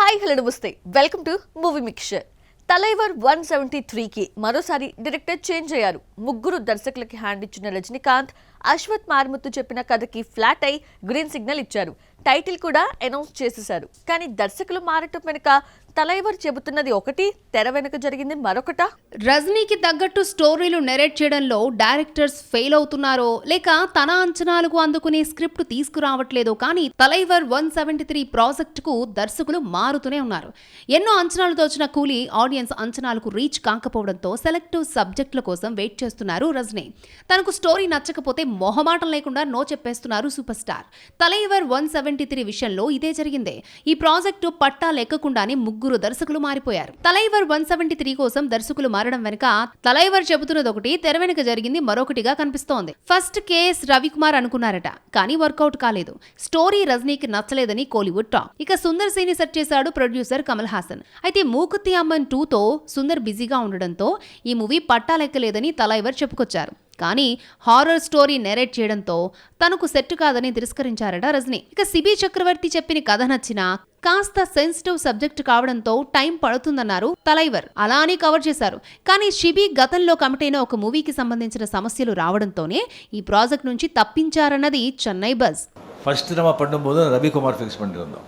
Hi hello namaste welcome to movie mixture. Thalaivar 173కి మరోసారి director change అయ్యారు. ముగ్గురు దర్శకులకి హ్యాండ్ ఇచ్చిన రజనీకాంత్ అశ్వత్ మారిముత్తు చెప్పిన కథకి ఫ్లాట్ అయి గ్రీన్ సిగ్నల్ ఇచ్చారు. టైటిల్ కూడా అనౌన్స్ చేసేశారు. కానీ దర్శకులు మారటం వెనుక తలైవర్ చెబుతున్నది ఒకటి, తెర వెనుక జరిగింది మరొకట. రజనీకి తగ్గట్టు స్టోరీలు నెరేట్ చేయడంలో డైరెక్టర్స్ ఫెయిల్ అవుతున్నారో లేక తన అంచనాలకు అందుకునే స్క్రిప్ట్ తీసుకురావట్లేదో కానీ తలైవర్ 173 ప్రాజెక్టుకు దర్శకులు మారుతూనే ఉన్నారు. ఎన్నో అంచనాలతో వచ్చిన కూలీ ఆడియన్స్ అంచనాలకు రీచ్ కాకపోవడంతో సెలెక్టివ్ సబ్జెక్టుల కోసం వెయిట్ చేస్తున్నారు రజనీ. తనకు స్టోరీ నచ్చకపోతే మొహమాటం లేకుండా నో చెప్పేస్తున్నారు సూపర్ స్టార్. తలైవర్ 173 విషయంలో ఇదే జరిగిందే. ఈ ప్రాజెక్టు పట్టా లెక్కకుండానే ముగ్గురు దర్శకులు మారిపోయారు. తలైవర్ 173 కోసం దర్శకులు మారడం వెనుక తలైవర్ చెబుతున్నది ఒకటి, తెర వెనుక జరిగింది మరొకటిగా కనిపిస్తోంది. ఫస్ట్ కేఎస్ రవికుమార్ అనుకున్నారట, కానీ వర్కౌట్ కాలేదు. స్టోరీ రజనీకి నచ్చలేదని కోలీవుడ్ టాక్. ఇక సుందర్ సీని సెట్ చేశాడు ప్రొడ్యూసర్ కమల్ హాసన్. అయితే మూకుత్తి అమ్మన్ 2తో సుందర్ బిజీగా ఉండడంతో ఈ మూవీ పట్టా లెక్కలేదని తలైవర్ చెప్పుకొచ్చారు. కానీ హారర్ స్టోరీ నెరేట్ చేయడంతో తనకు సెట్ కాదని తిరస్కరించారట రజనీ. ఇక సిబి చక్రవర్తి చెప్పిన కథ నచ్చినా కాస్త సెన్సిటివ్ సబ్జెక్ట్ కావడంతో టైం పడుతుందన్నారు తలైవర్. అలా అని కవర్ చేశారు. కానీ షిబి గతంలో కమిట్ అయిన ఒక మూవీకి సంబంధించిన సమస్యలు రావడంతోనే ఈ ప్రాజెక్ట్ నుంచి తప్పించారన్నది చెన్నై బజ్. ஃபஸ்ட்டு நம்ம பண்ணும்போது ரவிக்குமார் ஃபிக்ஸ் பண்ணியிருந்தோம்.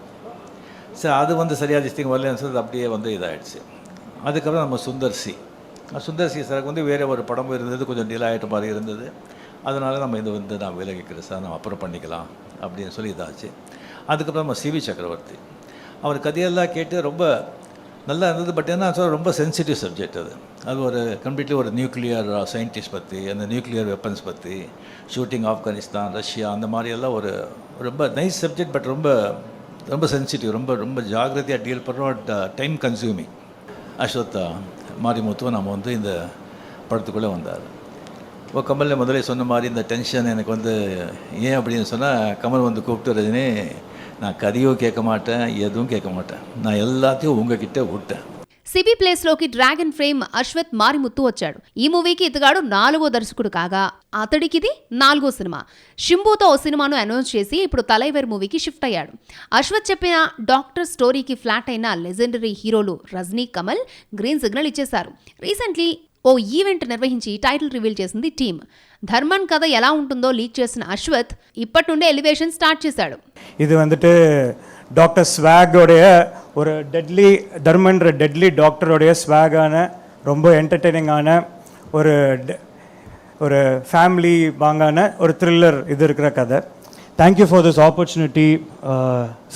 சரி, அது சரியாக திஸ்டிங் வரலன்னு சொல்லி அப்படியே இதாகிடுச்சு. அதுக்கப்புறம் நம்ம சுந்தர் சி சாருக்கு வேறு ஒரு படம் இருந்தது, கொஞ்சம் டிலே ஆகிட்ட மாதிரி இருந்தது. அதனால் நம்ம இது நான் விலகிக்கிறேன் சார், நம்ம அப்புறம் பண்ணிக்கலாம் அப்படின்னு சொல்லி இதாச்சு. அதுக்கப்புறம் நம்ம சிவி சக்கரவர்த்தி அவர் கதையெல்லாம் கேட்டு ரொம்ப நல்லா இருந்தது. பட் என்ன சொல்ல, ரொம்ப சென்சிட்டிவ் சப்ஜெக்ட் அது ஒரு கம்ப்ளீட்லி ஒரு நியூக்ளியர் சயின்டிஸ்ட் பற்றி, அந்த நியூக்ளியர் வெப்பன்ஸ் பற்றி, ஷூட்டிங் ஆப்கானிஸ்தான், ரஷ்யா, அந்த மாதிரியெல்லாம் ஒரு ரொம்ப நைஸ் சப்ஜெக்ட். பட் ரொம்ப ரொம்ப சென்சிட்டிவ், ரொம்ப ரொம்ப ஜாகிரதையாக டீல் பண்ணுறோம். Time consuming. அஸ்வத் மாரிமுத்து நம்ம இந்த படத்துக்குள்ளே வந்தார். இப்போ கமல் முதலே சொன்ன மாதிரி இந்த டென்ஷன் எனக்கு ஏன் அப்படின்னு சொன்னால், கமல் கூப்பிட்டு ரஜினி, நான் கதையும் கேட்க மாட்டேன், எதுவும் கேட்க மாட்டேன், நான் எல்லாத்தையும் உங்ககிட்ட விட்டேன். సిబి ప్లేస్ లోకి డ్రాగన్ ఫ్రేమ్ అశ్వత్ మారిముత్తు వచ్చాడు. ఈ మూవీకి ఇతగాడు 4వ దర్శకుడు కాగా అతడికిది 4వ సినిమా. షింబుతో ఓ సినిమాను అనౌన్స్ చేసి ఇప్పుడు తలైవర్ మూవీకి షిఫ్ట్ అయ్యాడు. అశ్వత్ చెప్పిన డాక్టర్ స్టోరీకి ఫ్లాట్ అయిన లెజెండరీ హీరోలు రజనీ, కమల్ గ్రీన్ సిగ్నల్ ఇచ్చేశారు. రీసెంట్లీ ఓ ఈవెంట్ నిర్వహించి టైటిల్ రివీల్ చేసింది టీమ్. ధర్మన్ కథ ఎలా ఉంటుందో లీక్ చేసిన అశ్వత్ ఇప్పటి నుండే ఎలివేషన్ స్టార్ట్ చేశాడు. இது டாக்டர் ஸ்வாகோடைய ஒரு தர்மன்ற டெட்லி டாக்டரோடைய ஸ்வாகான ரொம்ப என்டர்டெய்னிங்கான ஒரு ஃபேமிலி வாங்கான ஒரு த்ரில்லர் இது இருக்கிற கதை. Thank you for this opportunity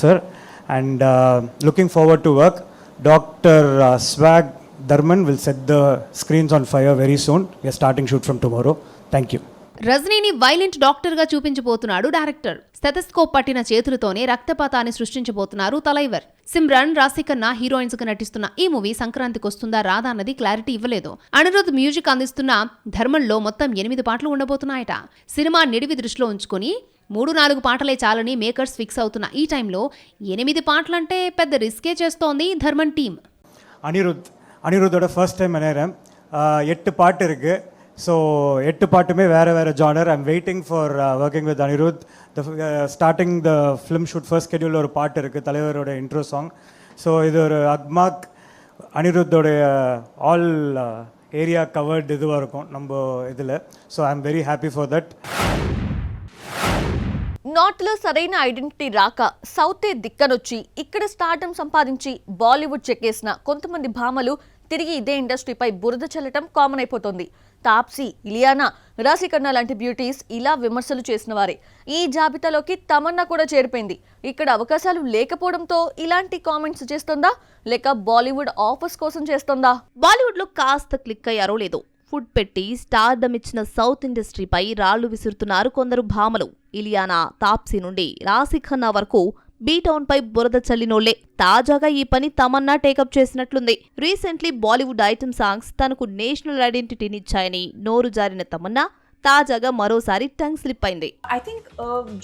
sir, and looking forward to work. Doctor swag Dharman will set the screens on fire very soon. We are starting shoot from tomorrow. Thank you. రజనీని violent doctor గా చూపించబోతున్నాడు director. Stethoscope పట్టిన చేతులతోనే రక్తపాతాన్ని సృష్టించబోతున్నారు Thalaivar. Simran, Rashi Khanna heroines గా నటిస్తున్న ఈ movie సంక్రాంతికి వస్తుందా రాదా అన్నది క్లారిటీ ఇవ్వలేదు. అనిరుద్ మ్యూజిక్ అందిస్తున్న ధర్మన్లో మొత్తం 8 పాటలు ఉండబోతున్నాయట. సినిమా నిడివి దృష్టిలో ఉంచుకుని 3-4 పాటలే చాలని మేకర్స్ ఫిక్స్ అవుతున్న ఈ టైంలో 8 పాటలంటే పెద్ద రిస్కే చేస్తోంది ధర్మన్ టీమ్. அனிருத்தோட ஃபர்ஸ்ட் டைம் நினைக்கிறேன். 8 பாட்டு இருக்குது. ஸோ 8 பாட்டுமே வேறு genre. I'm waiting for working with Anirudh. Starting the film shoot first ஸ்கெடியூலில் ஒரு பாட்டு இருக்குது, தலைவரோட இன்ட்ரோ சாங். ஸோ இது ஒரு அக்மாக் அனிருத்தோடைய ஆல் ஏரியா கவர்டு இதுவாக இருக்கும் நம்ம இதில். So I'm very happy for that. నార్త్లో సరైన ఐడెంటిటీ రాక సౌతే దిక్కనొచ్చి ఇక్కడ స్టార్డమ్ సంపాదించి బాలీవుడ్ చెక్కేసిన కొంతమంది భామలు తిరిగి ఇదే ఇండస్ట్రీపై బురద చల్లటం కామన్ అయిపోతుంది. తాప్సీ, ఇలియానా, రాశిఖన్నా లాంటి బ్యూటీస్ ఇలా విమర్శలు చేసిన వారే. ఈ జాబితాలోకి తమన్నా కూడా చేరిపోయింది. ఇక్కడ అవకాశాలు లేకపోవడంతో ఇలాంటి కామెంట్స్ చేస్తుందా, లేక బాలీవుడ్ ఆఫర్స్ కోసం చేస్తుందా? బాలీవుడ్ లో కాస్త క్లిక్ అయ్యారో లేదో ఫుడ్ పెట్టి స్టార్డమ్ ఇచ్చిన సౌత్ ఇండస్ట్రీపై రాళ్లు విసురుతున్నారు కొందరు భామలు. ఇలియానా, తాప్సీ నుండి రాశిఖన్నా వరకు బీటౌన్ పై బురద చల్లినోళ్లే. తాజాగా ఈ పని తమన్నా టేకప్ చేసినట్లుంది. రీసెంట్లీ బాలీవుడ్ ఐటమ్ సాంగ్స్ తనకు నేషనల్ ఐడెంటిటీనిచ్చాయని నోరు జారిన తమన్నా తాజాగా మరోసారి టంగ్ స్లిప్ అయింది. आई थिंक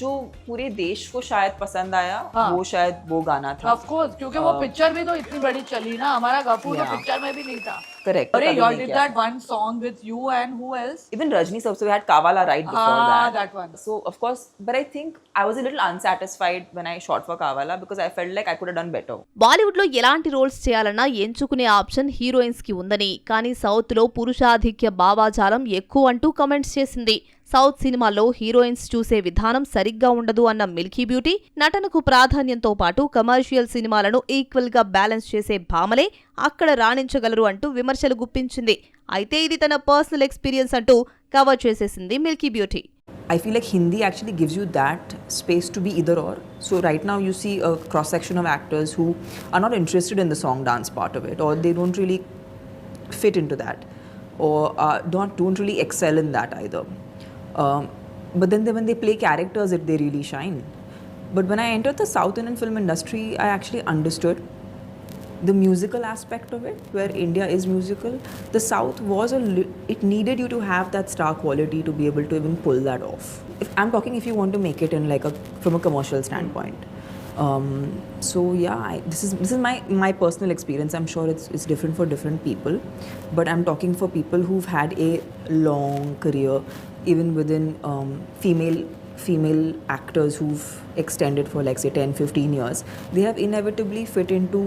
जो पूरे देश को शायद पसंद आया, वो शायद वो गाना था. ऑफ कोर्स, क्योंकि वो पिक्चर भी तो इतनी बड़ी चली ना. हमारा गफूर तो पिक्चर में भी नहीं था. Correct. Arey, Kabhi you all Nahi did Kiya. that one song with you and who else? Even Rajni sir, so we had Kavala right before That one. So of course, but I think I was a little unsatisfied when I shot for Kavala because I felt like I could have done better. Bollywood లో ఎలాంటి roles చేయాలన్నా ఎంచుకునే option heroines కి ఉందని, కానీ south లో పురుషాధిక్య భావాజాలం ఎక్కువ అంటూ కమెంట్స్ చేసింది. సౌత్ సినిమాల్లో హీరోయిన్స్ చూసే విధానం సరిగ్గా ఉండదు అన్న మిల్కీ బ్యూటీ, నటనకు ప్రాధాన్యంతో పాటు కమర్షియల్ సినిమాలను ఈక్వల్ గా బ్యాలెన్స్ చేసే భామలే అక్కడ రాణించగలరు అంటూ విమర్శలు గుప్పించింది. అయితే ఇది తన పర్సనల్ ఎక్స్పీరియన్స్ అంటూ కవర్ చేసేసింది Milky beauty. I feel like Hindi actually gives you that space to be either or. So right now you see a cross section of actors who are not interested in the song dance part of it, or they don't really fit into that, or don't really excel in that either. But then when they play characters, they really shine. But when I entered the South Indian film industry, I actually understood the musical aspect of it, where India is musical. The South was it needed you to have that star quality to be able to even pull that off. I'm talking if you want to make it in like from a commercial standpoint. So yeah, this is my personal experience. I'm sure it's different for different people, but I'm talking for people who've had a long career, even within female actors who've extended for like say 10-15 years. They have inevitably fit into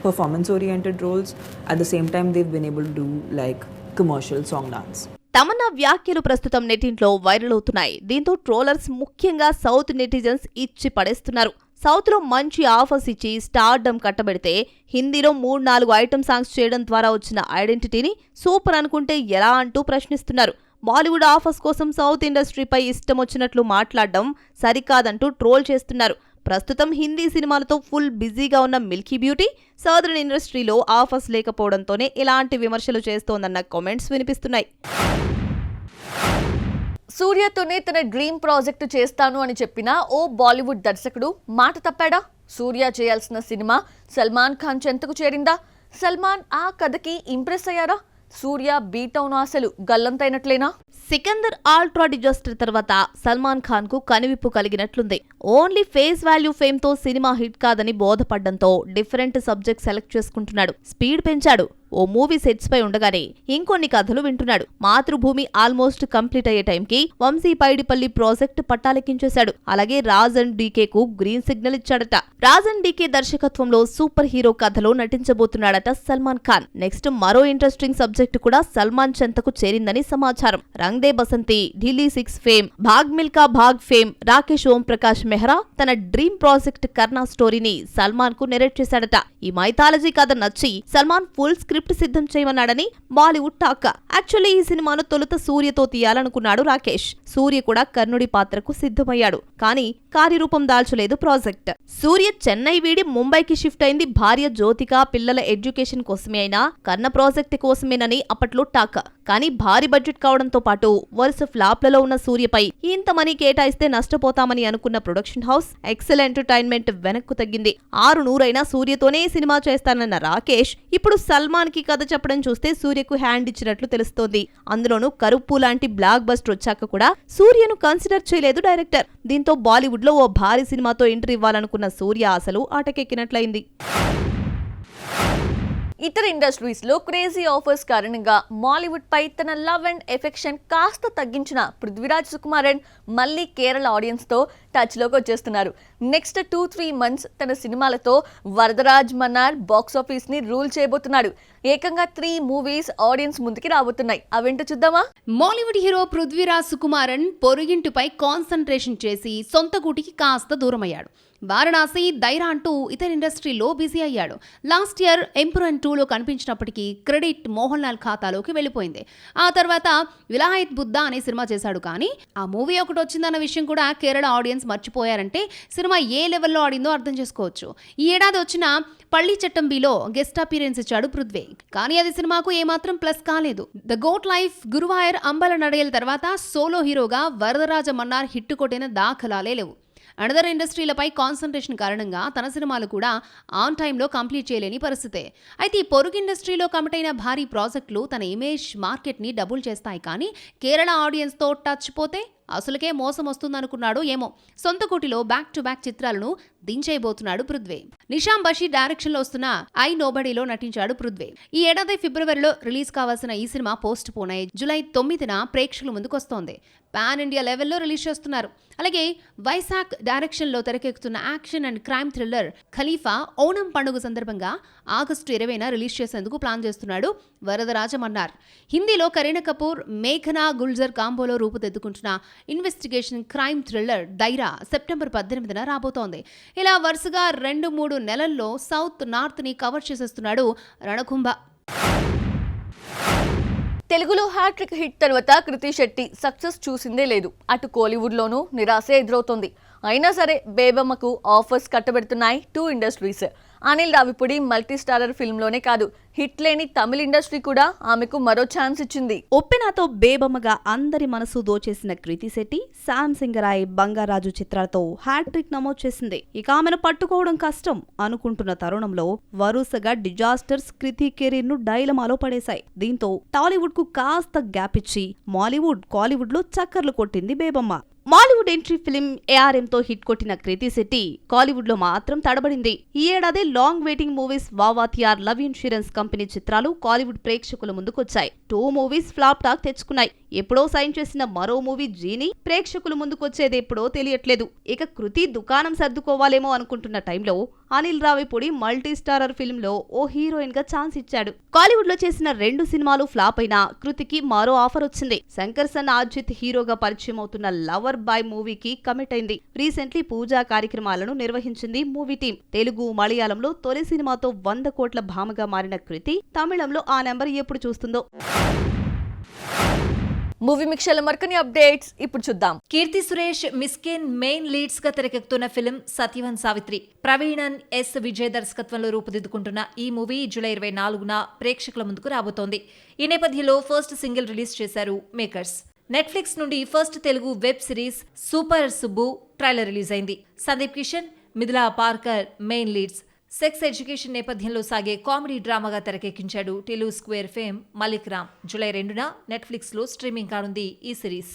performance oriented roles. At the same time, they've been able to do like commercial song dance. Tamannaah వ్యాఖ్యలు ప్రస్తుతం నెటింట్లో viral అవుతున్నాయి. దీంతో trollers ముఖ్యంగా south netizens ఇచ్చి పడేస్తున్నారు. South లో మంచి offers ఇచ్చి stardom కట్టబెడితే హిందీలో 3-4 ఐటమ్ సాంగ్స్ చేయడం ద్వారా వచ్చిన ఐడెంటిటీని సూపర్ అనుకుంటే ఎలా అంటూ ప్రశ్నిస్తున్నారు. బాలీవుడ్ ఆఫర్స్ కోసం సౌత్ ఇండస్ట్రీపై ఇష్టం వచ్చినట్లు మాట్లాడడం సరికాదంటూ ట్రోల్ చేస్తున్నారు. ప్రస్తుతం హిందీ సినిమాలతో ఫుల్ బిజీగా ఉన్న మిల్కీ బ్యూటీ సౌదర్న్ ఇండస్ట్రీలో ఆఫర్స్ లేకపోవడంతోనే ఇలాంటి విమర్శలు చేస్తోందన్న కామెంట్స్ వినిపిస్తున్నాయి. సూర్యతోనే తన డ్రీమ్ ప్రాజెక్టు చేస్తాను అని చెప్పిన ఓ బాలీవుడ్ దర్శకుడు మాట తప్పాడా? సూర్య చేయాల్సిన సినిమా సల్మాన్ ఖాన్ చెంతకు చేరిందా? సల్మాన్ ఆ కథకి ఇంప్రెస్ అయ్యారా? సూర్య బీటౌన్ ఆశలు గల్లంతైనట్లేనా? సికందర్ అల్ట్రా డిజాస్టర్ తర్వాత సల్మాన్ ఖాన్ కు కనువిప్పు కలిగినట్లుంది. ఓన్లీ ఫేస్ వాల్యూ ఫేమ్ తో సినిమా హిట్ కాదని బోధపడ్డంతో డిఫరెంట్ సబ్జెక్ట్ సెలెక్ట్ చేసుకుంటున్నాడు. స్పీడ్ పెంచాడు. ఓ మూవీ సెట్స్ పై ఉండగానే ఇంకొన్ని కథలు వింటున్నాడు. మాతృభూమి ఆల్మోస్ట్ కంప్లీట్ అయ్యే టైంకి వంశీ పైడిపల్లి ప్రాజెక్ట్ పట్టాలెక్కించేశాడు. అలాగే రాజ్ అండ్ డీకే కు గ్రీన్ సిగ్నల్ ఇచ్చాడట. రాజ్ అండ్ డీకే దర్శకత్వంలో సూపర్ హీరో కథలో నటించబోతున్నాడట సల్మాన్ ఖాన్. నెక్స్ట్ మరో ఇంట్రెస్టింగ్ సబ్జెక్ట్ కూడా సల్మాన్ చెంతకు చేరిందని సమాచారం. రంగ్ దే బసంతి, ఢిల్లీ 6 ఫేమ్, భాగ్ మిల్కా భాగ్ ఫేమ్ రాకేష్ ఓం ప్రకాష్ మెహ్రా తన డ్రీమ్ ప్రాజెక్ట్ కర్నా స్టోరీని సల్మాన్ కు నెరేట్ చేశాడట. ఈ మైథాలజీ కథ నచ్చి సల్మాన్ ఫుల్ స్క్రిప్ట్ సిద్ధం చేయమన్నాడని బాలీవుడ్ టాక్. యాక్చువల్లీ ఈ సినిమాను తొలుత సూర్యతో తీయాలనుకున్నాడు రాకేష్. సూర్య కూడా కర్ణుడి పాత్రకు సిద్ధమయ్యాడు. కానీ కార్యరూపం దాల్చలేదు ప్రాజెక్ట్. సూర్య చెన్నై వీడి ముంబైకి షిఫ్ట్ అయింది భార్య జ్యోతిక, పిల్లల ఎడ్యుకేషన్ కోసమే అయినా కర్ణ ప్రాజెక్ట్ కోసమేనని అప్పట్లో టాక్. కానీ భారీ బడ్జెట్ కావడంతో పాటు వరుస ఫ్లాప్లలో ఉన్న సూర్యపై ఇంత మనీ కేటాయిస్తే నష్టపోతామని అనుకున్న ప్రొడక్షన్ హౌస్ ఎక్సెల్ ఎంటర్టైన్మెంట్ వెనక్కు తగ్గింది. 600 సూర్యతోనే సినిమా చేస్తానన్న రాకేష్ ఇప్పుడు సల్మాన్ కి కథ చెప్పడం చూస్తే సూర్యకు హ్యాండ్ ఇచ్చినట్లు తెలుస్తోంది. అందులోనూ కరుప్పు లాంటి బ్లాక్ బస్టర్ వచ్చాక కూడా సూర్యను కన్సిడర్ చేయలేదు డైరెక్టర్. దీంతో బాలీవుడ్ లో ఓ భారీ సినిమాతో ఎంట్రీ ఇవ్వాలనుకున్న సూర్య ఆశలు ఆటకెక్కినట్లయింది. ఇతర ఇండస్ట్రీస్ లో క్రేజీ ఆఫర్స్ కారణంగా మాలీవుడ్ పై తన లవ్ అండ్ ఎఫెక్షన్ కాస్త తగ్గించిన పృథ్వీరాజ్ సుకుమారన్ మళ్ళీ కేరళ ఆడియన్స్ తో టచ్ లోకి వచ్చేస్తున్నారు. నెక్స్ట్ 2-3 మంత్స్ తన సినిమాలతో వరదరాజ్ మన్నార్ బాక్స్ ఆఫీస్ ని రూల్ చేయబోతున్నాడు. ఏకంగా 3 మూవీస్ ఆడియన్స్ ముందుకి రాబోతున్నాయి. అవేంటో చూద్దామా? మాలీవుడ్ హీరో పృథ్వీరాజ్ సుకుమారన్ పొరుగింటిపై కాన్సంట్రేషన్ చేసి సొంత గూటికి కాస్త దూరమయ్యాడు. వారణాసి, దైరా అంటూ ఇతర ఇండస్ట్రీలో బిజీ అయ్యాడు. లాస్ట్ ఇయర్ ఎంపురన్ 2లో కనిపించినప్పటికీ క్రెడిట్ మోహన్ లాల్ ఖాతాలోకి వెళ్ళిపోయింది. ఆ తర్వాత విలాయత్ బుద్ధ అనే సినిమా చేశాడు. కానీ ఆ మూవీ ఒకటి వచ్చిందన్న విషయం కూడా కేరళ ఆడియన్స్ మర్చిపోయారంటే సినిమా ఏ లెవెల్లో ఆడిందో అర్థం చేసుకోవచ్చు. ఈ ఏడాది వచ్చిన పళ్ళి చట్టంబిలో గెస్ట్ అపీరెన్స్ ఇచ్చాడు పృథ్వీ. కానీ అది సినిమాకు ఏమాత్రం ప్లస్ కాలేదు. The goat life, Guruvayur, Ambala నడయల తర్వాత సోలో హీరోగా వరదరాజ మన్నార్ హిట్ కొట్టిన దాఖలాలే లేవు. అనదర్ ఇండస్ట్రీలపై కాన్సంట్రేషన్ కారణంగా తన సినిమాలు కూడా ఆన్ టైంలో కంప్లీట్ చేయలేని పరిస్థితే. అయితే ఈ పొరుగు ఇండస్ట్రీలో కమిట్ అయిన భారీ ప్రాజెక్టులు తన ఇమేజ్ మార్కెట్ని డబుల్ చేస్తాయి. కానీ కేరళ ఆడియన్స్తో టచ్ పోతే అసలుకే మోసం వస్తుందనుకున్నాడో ఏమో. సొంత కోటిలో బ్యాక్ టు బ్యాక్ చిత్రాలను దించేయబోతున్నాడు పృథ్వీ. నిషాం బషీర్ డైరెక్షన్ లో వస్తున్న ఐ నోబడీలో నటించాడు పృథ్వీ. ఈ ఏడాది ఫిబ్రవరిలో రిలీజ్ కావాల్సిన ఈ సినిమా పోస్ట్ పోన్ అయ్యి జూలై 9న ప్రేక్షకుల ముందుకొస్తోంది. పాన్ ఇండియా లెవెల్లో రిలీజ్ చేస్తున్నారు. అలాగే వైశాఖ్ డైరెక్షన్ లో తెరకెక్కుతున్న action and crime thriller Khalifa Onam పండుగ సందర్భంగా ఆగస్టు 20న రిలీజ్ చేసేందుకు ప్లాన్ చేస్తున్నాడు వరదరాజమన్నార్. హిందీలో కరీనా కపూర్, మేఘనా గుల్జర్ కాంబోలో రూపుదిద్దుకుంటున్న investigation crime thriller Daayra September 18న రాబోతోంది. ఇలా వరుసగా 2-3 నెలల్లో సౌత్ నార్త్ ని కవర్ చేసేస్తున్నాడు రణకుంభ. తెలుగులో హ్యాట్రిక్ హిట్ తర్వాత కృతి శెట్టి సక్సెస్ చూసిందే లేదు. అటు కోలీవుడ్లోనూ నిరాశే ఎదురవుతోంది. అయినా సరే బేబమ్మకు ఆఫర్స్ కట్టబెడుతున్నాయి 2 industries. Anil Ravipudi multi starrer ఫిల్మ్లోనే కాదు, హిట్ లేని తమిళ ఇండస్ట్రీ కూడా ఆమెకు మరో ఛాన్స్ ఇచ్చింది. ఒప్పెనాతో బేబమ్మగా అందరి మనసు దోచేసిన కృతి శెట్టి శామ్ సింగరాయ్, బంగారాజు చిత్రాలతో హ్యాట్రిక్ నమోదు చేసింది. ఇక ఆమెను పట్టుకోవడం కష్టం అనుకుంటున్న తరుణంలో వరుసగా డిజాస్టర్స్ కృతి కెరీర్ ను డైలమాలో పడేశాయి. దీంతో టాలీవుడ్ కు కాస్త గ్యాప్ ఇచ్చి కాలీవుడ్ లో చక్కర్లు కొట్టింది Bebamma. Mollywood entry film ARM తో హిట్ కొట్టిన కృతి శెట్టి కాలీవుడ్ లో మాత్రం తడబడింది. ఈ ఏడాది long waiting movies వావాతియార్, love insurance company చిత్రాలు కాలీవుడ్ ప్రేక్షకుల ముందుకొచ్చాయి. 2 మూవీస్ ఫ్లాప్ టాక్ తెచ్చుకున్నాయి. ఎప్పుడో సైన్ చేసిన మరో మూవీ జీని ప్రేక్షకుల ముందుకొచ్చేది ఎప్పుడో తెలియట్లేదు. ఇక కృతి దుకాణం సర్దుకోవాలేమో అనుకుంటున్న టైంలో Anil Ravipudi multi starrer film లో ఓ హీరోయిన్ గా ఛాన్స్ ఇచ్చాడు. కాలీవుడ్ లో చేసిన 2 సినిమాలు ఫ్లాప్ అయినా కృతికి మరో ఆఫర్ వచ్చింది. శంకర్ సన్ అజిత్ హీరోగా పరిచయం అవుతున్న లవర్ బాయ్ మూవీకి కమిట్ అయింది. రీసెంట్లీ పూజా కార్యక్రమాలను నిర్వహించింది మూవీ టీం. తెలుగు, మలయాళంలో తొలి సినిమాతో 100 కోట్ల భామగా మారిన కృతి తమిళంలో ఆ నెంబర్ ఎప్పుడు చూస్తుందో. మూవీ మిక్సర్ల మరికొన్ని అప్డేట్స్ ఇప్పుడు చూద్దాం. కీర్తి సురేష్, మిస్కిన్ మెయిన్ లీడ్స్ గా తెరకెక్కుతున్న ఫిల్మ్ సత్యవన్ సావిత్రి. ప్రవీణన్ ఎస్ విజయ్ దర్శకత్వంలో రూపుదిద్దుకుంటున్న ఈ మూవీ జూలై 24న ప్రేక్షకుల ముందుకు రాబోతోంది. ఈ నేపథ్యంలో ఫస్ట్ సింగిల్ రిలీజ్ చేశారు మేకర్స్. నెట్ఫ్లిక్స్ నుండి first Telugu web series super Subbu trailer release అయింది. Sundeep Kishan, Mithila Palkar main leads. Sex education నేపథ్యంలో సాగే కామెడీ డ్రామాగా తెరకెక్కించాడు Tillu square fame Mallik Ram. July 2న నెట్ఫ్లిక్స్లో స్ట్రీమింగ్ కానుంది ఈ సిరీస్.